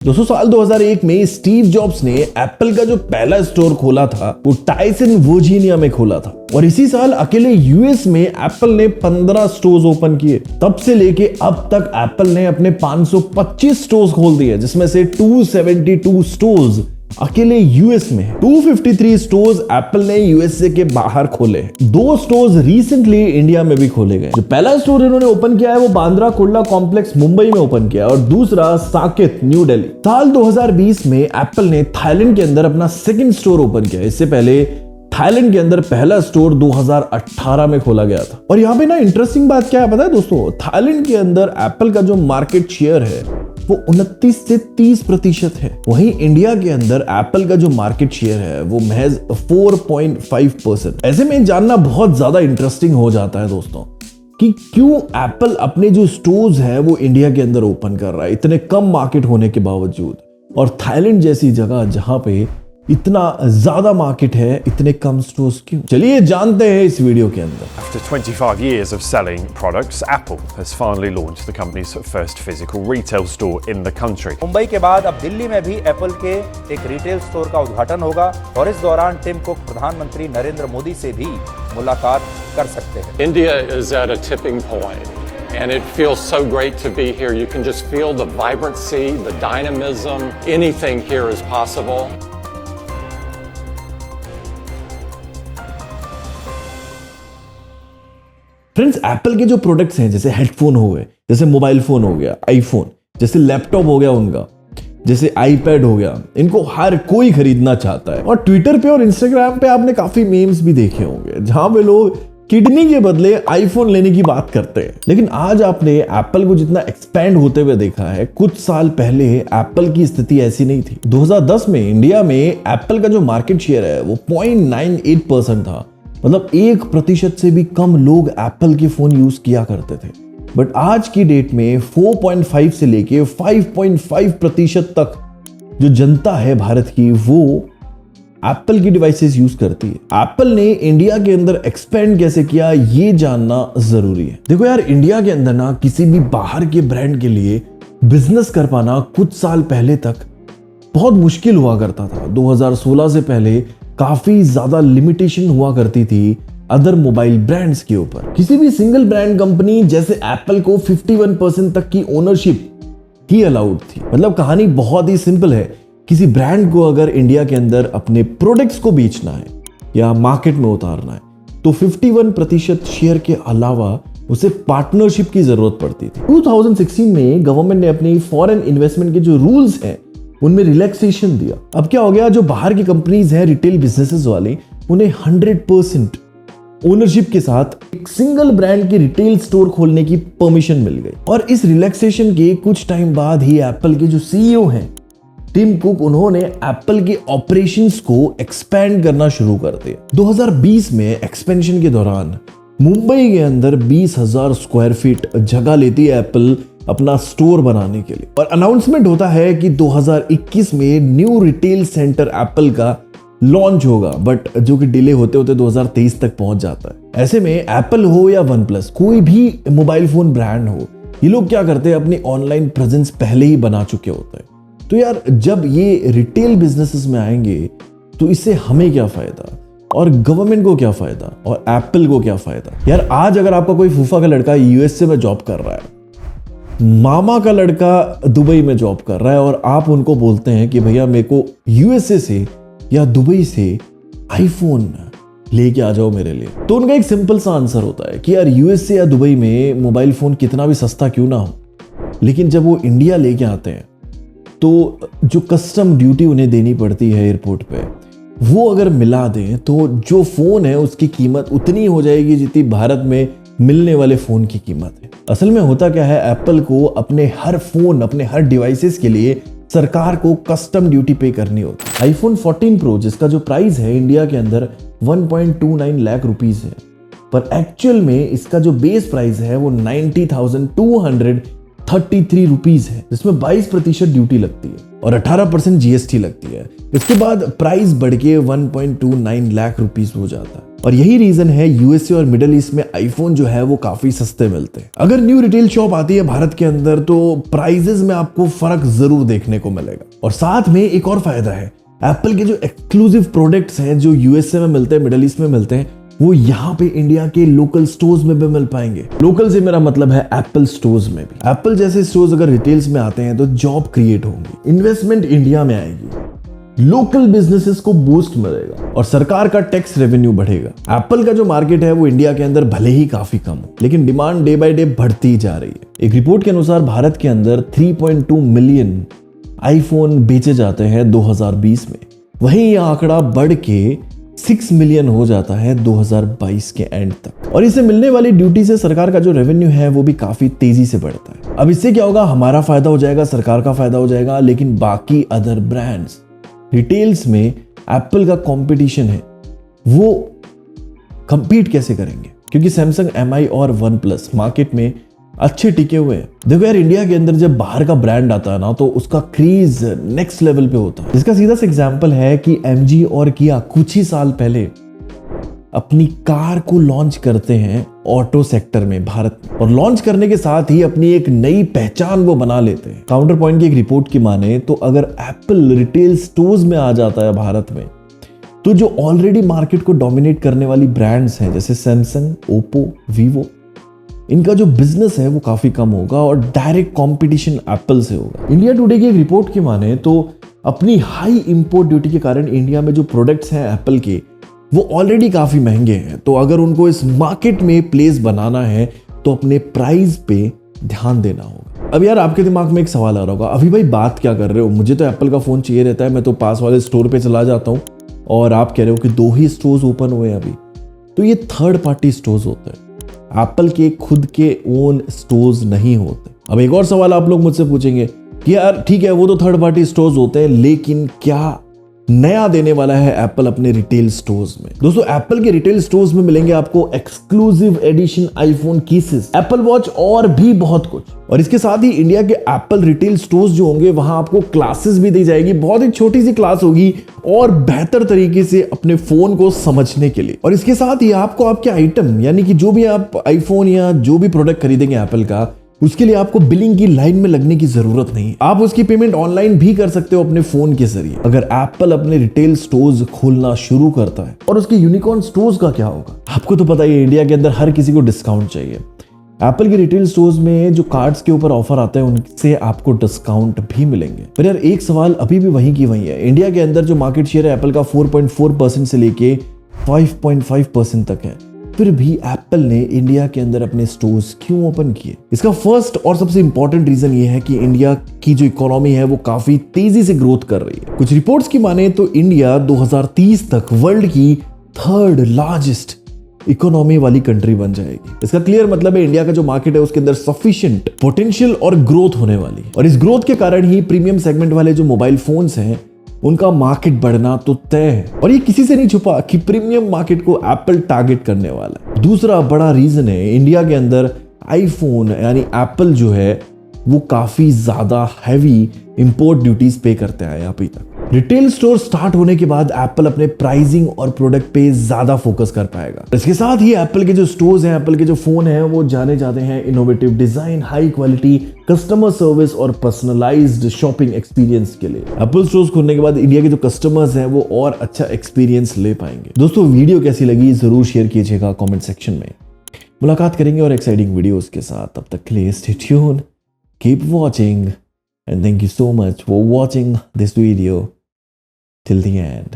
दोस्तों साल 2001 में स्टीव जॉब्स ने एप्पल का जो पहला स्टोर खोला था वो टाइसन वर्जीनिया में खोला था और इसी साल अकेले यूएस में एप्पल ने 15 स्टोर्स ओपन किए। तब से लेके अब तक एप्पल ने अपने 525 स्टोर्स खोल दिए, जिसमें से 272 स्टोर्स अकेले यूएस में है। 253 स्टोर्स एप्पल ने यूएसए के बाहर खोले हैं। 2 स्टोर्स रिसेंटली इंडिया में भी खोले गए। जो पहला स्टोर इन्होंने ओपन किया है वो बांद्रा कुर्ला कॉम्प्लेक्स मुंबई में ओपन किया और दूसरा साकेत न्यू दिल्ली। साल 2020 में एप्पल ने थाईलैंड के अंदर अपना सेकंड स्टोर ओपन किया। इससे पहले थाईलैंड के अंदर पहला स्टोर 2018 में खोला गया था। और यहाँ पे ना इंटरेस्टिंग बात क्या है पता है दोस्तों, थाईलैंड के अंदर एप्पल का जो मार्केट शेयर है वो 29 से 30% है। वहीं इंडिया के अंदर एप्पल का जो मार्केट शेयर है वो महज 4.5%। ऐसे में जानना बहुत ज्यादा इंटरेस्टिंग हो जाता है दोस्तों कि क्यों एप्पल अपने जो स्टोर्स है वो इंडिया के अंदर ओपन कर रहा है इतने कम मार्केट होने के बावजूद, और थाईलैंड जैसी जगह जहां पे इतना ज्यादा मार्केट है इतने कम स्टोर्स क्यों। चलिए जानते हैं इस वीडियो के अंदर। After 25 years of selling products, Apple has finally launched the company's first physical retail store in the country. Mumbai के बाद अब दिल्ली में भी एप्पल के एक रिटेल स्टोर का उद्घाटन होगा और इस दौरान टिम कुक प्रधानमंत्री नरेंद्र मोदी से भी मुलाकात कर सकते हैं। India is at a tipping point. And it feels so great to be here. You can just feel the vibrancy, the dynamism. Anything here is possible. Friends, Apple के जो प्रोडक्ट्स हैं जैसे हेडफोन हो गए, जैसे मोबाइल फोन हो गया, iPhone, जैसे लैपटॉप हो गया उनका, जैसे आईपैड हो गया, इनको हर कोई खरीदना चाहता है। और ट्विटर पे और इंस्टाग्राम पे आपने काफी मीम्स भी देखे होंगे जहां पे लोग किडनी के बदले आईफोन लेने की बात करते हैं। लेकिन आज आपने एप्पल को जितना एक्सपैंड होते हुए देखा है, कुछ साल पहले एप्पल की स्थिति ऐसी नहीं थी। 2010 में इंडिया में एप्पल का जो मार्केट शेयर है वो 0.98% था। मतलब 1% से भी कम लोग एप्पल के फोन यूज किया करते थे। बट आज की डेट में 4.5 से लेके 5.5% तक जो जनता है भारत की वो एप्पल की डिवाइसेस यूज करती है। एप्पल ने इंडिया के अंदर एक्सपेंड कैसे किया ये जानना जरूरी है। देखो यार, इंडिया के अंदर ना किसी भी बाहर के ब्रांड के लिए बिजनेस कर पाना कुछ साल पहले तक बहुत मुश्किल हुआ करता था। 2016 से पहले काफी ज्यादा लिमिटेशन हुआ करती थी अदर मोबाइल ब्रांड्स के ऊपर। किसी भी सिंगल ब्रांड कंपनी जैसे एप्पल को 51% तक की ओनरशिप ही अलाउड थी। मतलब कहानी बहुत ही सिंपल है, किसी ब्रांड को अगर इंडिया के अंदर अपने प्रोडक्ट्स को बेचना है या मार्केट में उतारना है तो 51% शेयर के अलावा उसे पार्टनरशिप की जरूरत पड़ती थी। 2016 में गवर्नमेंट ने अपनी फॉरेन इन्वेस्टमेंट के जो रूल्स हैं उनमें रिलैक्सेशन दिया। अब क्या हो गया, जो बाहर की कंपनीज हैं रिटेल बिजनेसेस वाले, उन्हें 100% ओनरशिप के साथ एक सिंगल ब्रांड के रिटेल स्टोर खोलने की परमिशन मिल गई। और इस रिलैक्सेशन के कुछ टाइम बाद ही एप्पल के जो सीईओ हैं टिम कुक, उन्होंने एप्पल के ऑपरेशंस को एक्सपैंड करना शुरू कर दिया। 2020 में एक्सपेंशन के दौरान मुंबई के अंदर 20,000 स्क्वायर फीट जगह लेती है एप्पल अपना स्टोर बनाने के लिए। और अनाउंसमेंट होता है कि 2021 में न्यू रिटेल सेंटर एप्पल का लॉन्च होगा, बट जो कि डिले होते होते 2023 तक पहुंच जाता है। ऐसे में एप्पल हो या वन प्लस, कोई भी मोबाइल फोन ब्रांड हो, ये लोग क्या करते हैं, अपनी ऑनलाइन प्रेजेंस पहले ही बना चुके होते हैं। तो यार जब ये रिटेल बिजनेसेस में आएंगे तो इससे हमें क्या फायदा और गवर्नमेंट को क्या फायदा और एप्पल को क्या फायदा। यार आज अगर आपका कोई फूफा का लड़का यूएसए में जॉब कर रहा है, मामा का लड़का दुबई में जॉब कर रहा है और आप उनको बोलते हैं कि भैया मेरे को यूएसए से या दुबई से आईफोन लेके आ जाओ मेरे लिए, तो उनका एक सिंपल सा आंसर होता है कि यार यूएसए या दुबई में मोबाइल फोन कितना भी सस्ता क्यों ना हो, लेकिन जब वो इंडिया लेके आते हैं तो जो कस्टम ड्यूटी उन्हें देनी पड़ती है एयरपोर्ट पे, वो अगर मिला दें तो जो फोन है उसकी कीमत उतनी हो जाएगी जितनी भारत में मिलने वाले फोन की कीमत है। असल में होता क्या है, एप्पल को अपने हर फोन, अपने हर डिवाइसेस के लिए सरकार को कस्टम ड्यूटी पे करनी होती है। आईफोन 14 प्रो जिसका जो प्राइस है इंडिया के अंदर 1.29 लाख रुपीस है, पर एक्चुअल में इसका जो बेस प्राइस है वो 90,233 रुपीस है, जिसमें 22% ड्यूटी लगती है और 18% जीएसटी लगती है। इसके बाद प्राइस बढ़ के 1.29 लाख रुपीस हो जाता है। और यही रीजन है यूएसए और मिडिल ईस्ट में आईफोन जो है वो काफी सस्ते मिलते हैं। अगर न्यू रिटेल शॉप आती है भारत के अंदर तो प्राइजेस में आपको फर्क जरूर देखने को मिलेगा। और साथ में एक और फायदा है, एप्पल के जो एक्सक्लूसिव प्रोडक्ट्स हैं जो यूएसए में मिलते हैं, मिडिल ईस्ट में मिलते हैं, वो यहाँ पे इंडिया के लोकल स्टोर्स में भी मिल पाएंगे। लोकल से मेरा मतलब है एप्पल स्टोर्स में भी। एप्पल जैसे स्टोर्स अगर रिटेल्स में आते हैं तो जॉब क्रिएट होंगी, इन्वेस्टमेंट इंडिया में आएगी, लोकल बिजनेसेस को बूस्ट मिलेगा और सरकार का टैक्स रेवेन्यू बढ़ेगा। एप्पल का जो मार्केट है वो इंडिया के अंदर भले ही काफी कम हो, लेकिन डिमांड डे बाय डे बढ़ती जा रही है। एक रिपोर्ट के अनुसार भारत के अंदर 3.2 मिलियन आईफोन बेचे जाते हैं 2020 में, वहीं यह आंकड़ा बढ़ के 6 मिलियन हो जाता है 2022 के एंड तक। और इसे मिलने वाली ड्यूटी से सरकार का जो रेवेन्यू है वो भी काफी तेजी से बढ़ता है। अब इससे क्या होगा, हमारा फायदा हो जाएगा, सरकार का फायदा हो जाएगा, लेकिन बाकी अदर ब्रांड्स रिटेल्स में एप्पल का कंपटीशन है वो कंपीट कैसे करेंगे, क्योंकि सैमसंग, एमआई और वन प्लस मार्केट में अच्छे टिके हुए हैं। देखो यार, इंडिया के अंदर जब बाहर का ब्रांड आता है ना तो उसका क्रेज नेक्स्ट लेवल पे होता है। इसका सीधा सा एग्जांपल है कि एमजी और किया कुछ ही साल पहले अपनी कार को लॉन्च करते हैं ऑटो सेक्टर में भारत में, और लॉन्च करने के साथ ही अपनी एक नई पहचान वो बना लेते हैं। काउंटर पॉइंट की एक रिपोर्ट की माने तो अगर एप्पल रिटेल स्टोर्स में आ जाता है भारत में, तो जो ऑलरेडी मार्केट को डोमिनेट करने वाली ब्रांड्स हैं जैसे सैमसंग, ओप्पो, वीवो, इनका जो बिजनेस है वो काफी कम होगा और डायरेक्ट कंपटीशन एप्पल से होगा। इंडिया टुडे की एक रिपोर्ट की माने तो अपनी हाई इंपोर्ट ड्यूटी के कारण इंडिया में जो प्रोडक्ट्स हैं एप्पल के वो ऑलरेडी काफी महंगे हैं, तो अगर उनको इस मार्केट में प्लेस बनाना है तो अपने प्राइस पे ध्यान देना होगा। अब यार आपके दिमाग में एक सवाल आ रहा होगा, अभी भाई बात क्या कर रहे हो, मुझे तो एप्पल का फोन चाहिए रहता है, मैं तो पास वाले स्टोर पे चला जाता हूँ, और आप कह रहे हो कि 2 ही स्टोर्स ओपन हुए अभी। तो ये थर्ड पार्टी स्टोर्स होते हैं, एप्पल के खुद के ओन स्टोर्स नहीं होते। अब एक और सवाल आप लोग मुझसे पूछेंगे कि यार ठीक है वो तो थर्ड पार्टी स्टोर्स होते हैं, लेकिन क्या नया देने वाला है एप्पल अपने रिटेल स्टोर्स में? दोस्तों, एप्पल के रिटेल स्टोर्स में मिलेंगे आपको exclusive edition iPhone cases, Apple watch और भी बहुत कुछ। और इसके साथ ही इंडिया के एप्पल रिटेल स्टोर्स जो होंगे वहां आपको क्लासेस भी दी जाएगी, बहुत ही छोटी सी क्लास होगी और बेहतर तरीके से अपने फोन को समझने के लिए। और इसके साथ ही आपको आपके आइटम यानी कि जो भी आप आईफोन या जो भी प्रोडक्ट खरीदेंगे एप्पल का, उसके लिए आपको बिलिंग की लाइन में लगने की जरूरत नहीं। आप उसकी पेमेंट ऑनलाइन भी कर सकते हो अपने फोन के जरिए। अगर एप्पल अपने रिटेल स्टोर्स खोलना शुरू करता है, और उसके यूनिकॉर्न स्टोर्स का क्या होगा? आपको तो पता ही है, इंडिया के अंदर हर किसी को डिस्काउंट चाहिए। एप्पल के रिटेल स्टोर्स में जो कार्ड्स के ऊपर ऑफर आते हैं उनसे आपको डिस्काउंट भी मिलेंगे। पर यार एक सवाल अभी भी वहीं की वहीं है, इंडिया के अंदर जो मार्केट शेयर है एप्पल का 4.4% से लेके 5.5% तक है, फिर भी एप्पल ने इंडिया के अंदर अपने स्टोर्स क्यों ओपन किए? इसका फर्स्ट और सबसे इंपॉर्टेंट रीजन ये है कि इंडिया की जो इकोनॉमी है वो काफी तेजी से ग्रोथ कर रही है। कुछ रिपोर्ट्स की माने तो इंडिया 2030 तक वर्ल्ड की 3rd लार्जेस्ट इकोनॉमी वाली कंट्री बन जाएगी। इसका क्लियर मतलब है इंडिया का जो मार्केट है उसके अंदर सफिशिएंट पोटेंशियल और ग्रोथ होने वाली है। और इस ग्रोथ के कारण ही प्रीमियम सेगमेंट वाले जो मोबाइल फोन्स हैं उनका मार्केट बढ़ना तो तय है। और ये किसी से नहीं छुपा कि प्रीमियम मार्केट को एप्पल टारगेट करने वाला है। दूसरा बड़ा रीजन है इंडिया के अंदर आईफोन यानी एप्पल जो है वो काफी ज्यादा हैवी इंपोर्ट ड्यूटीज पे करते हैं अभी तक। रिटेल स्टोर स्टार्ट होने के बाद एप्पल अपने प्राइसिंग और प्रोडक्ट पे ज्यादा फोकस कर पाएगा। इसके साथ ही एप्पल के जो स्टोर्स हैं, एप्पल के जो फोन हैं वो जाने जाते हैं innovative design, high quality customer service और पर्सनलाइज्ड शॉपिंग एक्सपीरियंस के लिए। एप्पल स्टोर्स खुलने के बाद इंडिया के जो कस्टमर्स हैं वो और अच्छा एक्सपीरियंस ले पाएंगे। दोस्तों, वीडियो कैसी लगी जरूर शेयर कीजिएगा कमेंट सेक्शन में। मुलाकात करेंगे और एक्साइटिंग वीडियोस के साथ, तब तक के लिए stay tuned, keep watching, and thank you so much for watching this video till the end.